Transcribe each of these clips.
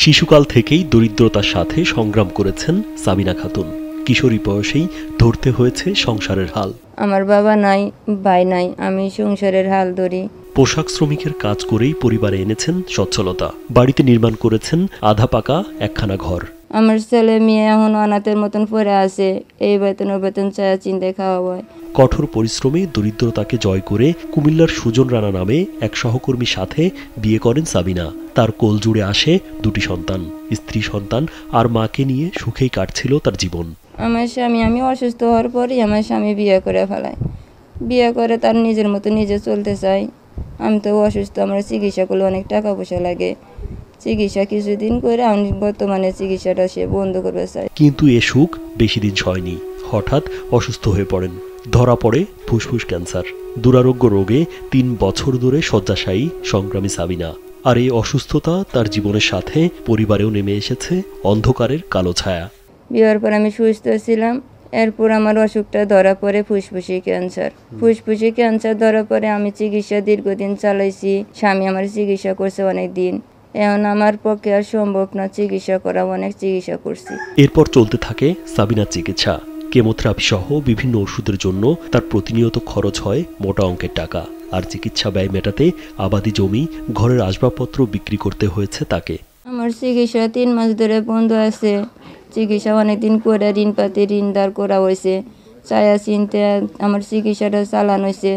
শিশুকাল থেকেই দরিদ্রতার সাথে সংগ্রাম করেছেন সাবিনা খাতুন। কিশোরী বয়সেই ধরতে হয়েছে সংসারের হাল। আমার বাবা নাই, ভাই নাই, আমি সংসারের হাল ধরি। পোশাক শ্রমিকের কাজ করেই পরিবারে এনেছেন সচ্ছলতা। বাড়িতে নির্মাণ করেছেন আধা পাকা একখানা ঘর। আমার ছেলে মেয়ে এখন অনাথের মতন পড়ে আছে, এই বেতন ও বেতন চায়া চিন্তায় খাওয়া হয়। কঠোর পরিশ্রমে দরিদ্রতাকে জয় করে কুমিল্লার সুজন রানা নামে এক সহকর্মীর সাথে বিয়ে করেন সাবিনা। তার কোল জুড়ে আসে দুটি সন্তান, স্ত্রী সন্তান আর মাকে নিয়ে সুখেই কাটছিল তার জীবন। আমার স্বামী, আমি অসুস্থ হওয়ার পরই আমার স্বামী বিয়ে করে ফেলায়। বিয়ে করে তার নিজের মতো নিজে চলতে চাই। আমি তো অসুস্থ, আমার চিকিৎসা করলে অনেক টাকা পয়সা লাগে। চিকিৎসা কিছুদিন করে আমি বর্তমানে চিকিৎসাটা সে বন্ধ করতে চাই। কিন্তু এ সুখ বেশি দিন সয়নি। হঠাৎ অসুস্থ হয়ে পড়েন। ধরা পড়ে ফুসফুস ক্যান্সার। দুরারোগ্য রোগে 3 বছর ধরে শয্যাশায়ী সংগ্রামী সাবিনা। আর এই অসুস্থতা তার জীবনের সাথে পরিবারেও নেমে এসেছে অন্ধকারের কালো ছায়া। বিয়ের পর আমি সুস্থ ছিলাম, এরপর আমার অসুখটা ধরা পড়ে ফুসফুসি ক্যান্সার। ফুসফুসি ক্যান্সার ধরা পরে আমি চিকিৎসা দীর্ঘদিন চালাইছি। স্বামী আমার চিকিৎসা করছে অনেক দিন। এখন আমার পক্ষে আর সম্ভব না চিকিৎসা করা, অনেক চিকিৎসা করছি। এরপর চলতে থাকে সাবিনার চিকিৎসা। কেমোথেরাপি সহ বিভিন্ন ওষুধের জন্য তার প্রতিনিয়ত খরচ হয় মোটা অঙ্কের টাকা। আর চিকিৎসা ব্যয় মেটাতে আবাদি জমি, ঘরের আসবাবপত্র বিক্রি করতে হয়েছে তাকে। আমার চিকিৎসা 3 মাস ধরে বন্ধ আছে। চিকিৎসা অনেকদিন করে ঋণ ধার করা হয়েছে। চায়া চিনতে আমার চিকিৎসাটা চালানো হয়েছে।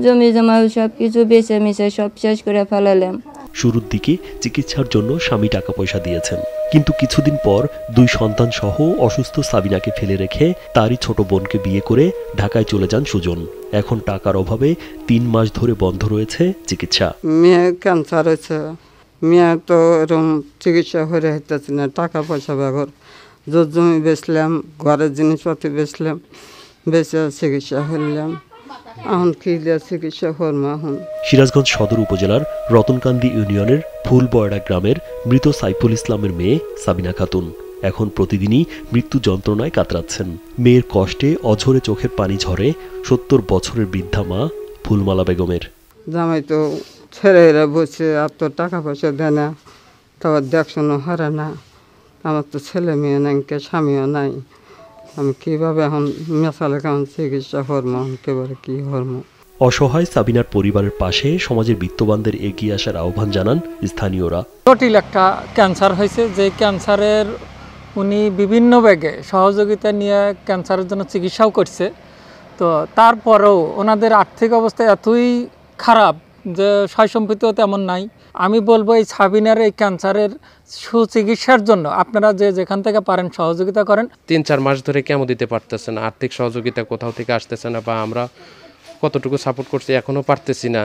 জমি জমা সব কিছু বেছে মিশে সব শেষ করে ফেলালাম। শুরুর দিকে চিকিৎসার জন্য স্বামী টাকা পয়সা দিয়েছেন, কিন্তু কিছুদিন পর 2 সন্তান সহ অসুস্থ সাবিনাকে ফেলে রেখে তারই ছোট বোনকে বিয়ে করে ঢাকায় চলে যান সুজন। এখন টাকার অভাবে 3 মাস ধরে বন্ধ রয়েছে চিকিৎসা। মেয়ে ক্যান্সার হয়েছে, মেয়ে তো এরকম চিকিৎসা হয়ে হইতেছে না, টাকা পয়সা ব্যবহার জমি বেচলাম, ঘরের জিনিসপত্র বেচলাম, বেচে চিকিৎসা হইলাম। এখন কি চিকিৎসা করবো এখন। সিরাজগঞ্জ সদর উপজেলার রতনকান্দি ইউনিয়নের ফুলবয়ড়া গ্রামের মৃত সাইফুল ইসলামের মেয়ে সাবিনা খাতুন এখন প্রতিদিনই মৃত্যু যন্ত্রণায় কাতরাচ্ছেন। মেয়ের কষ্টে অঝরে চোখের পানি ঝরে 70 বছরের বৃদ্ধা মা ফুলমালা বেগমের। জামাই তো ছেলেরা বসে, আর তো টাকা পয়সা দেয় না, তারপর দেখশোনা হারে না। আমার তো ছেলে মেয়ে নাই, স্বামীও নাই। আমি কীভাবে এখন মেশালে কেমন চিকিৎসা করবো, একেবারে কী করবো। অসহায় সাবিনার পরিবারের পাশে সমাজের বিত্তবানদের এগিয়ে আসার আহ্বান জানান স্থানীয়রা। জটিল একটা ক্যান্সার হয়েছে, যে ক্যান্সারের উনি বিভিন্ন ব্যাগে সহযোগিতা নিয়ে ক্যান্সারের জন্য চিকিৎসাও করছে। তো তারপরেও ওনাদের আর্থিক অবস্থা এতই খারাপ যে সয় সম্পত্তিও তেমন নাই। আমি বলবো এই সাবিনার এই ক্যান্সারের সুচিকিৎসার জন্য আপনারা যেখান থেকে পারেন সহযোগিতা করেন। 3-4 মাস ধরে কেমো দিতে পারতেছে না, আর্থিক সহযোগিতা কোথাও থেকে আসতেছে না, বা আমরা কতটুকু সাপোর্ট করছি এখনও পারতেছি না।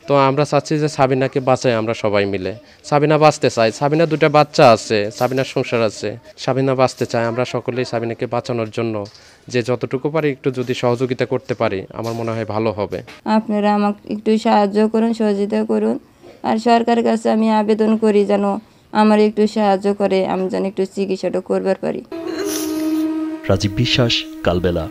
তো আমরা চাচ্ছি যে সাবিনাকে বাঁচাই, আমরা সবাই মিলে। সাবিনা বাঁচতে চাই, সাবিনা 2টা বাচ্চা আছে, সাবিনার সংসার আছে, সাবিনা বাঁচতে চাই। আমরা সকলেই সাবিনাকে বাঁচানোর জন্য যে যতটুকু পারি একটু যদি সহযোগিতা করতে পারি আমার মনে হয় ভালো হবে। আপনারা আমাকে একটু সাহায্য করুন, সহযোগিতা করুন। আর সরকারের কাছে আমি আবেদন করি যেন আমার একটু সাহায্য করে, আমি যেন একটু চিকিৎসাটা করবার পারি। রাজীব বিশ্বাস, কালবেলা।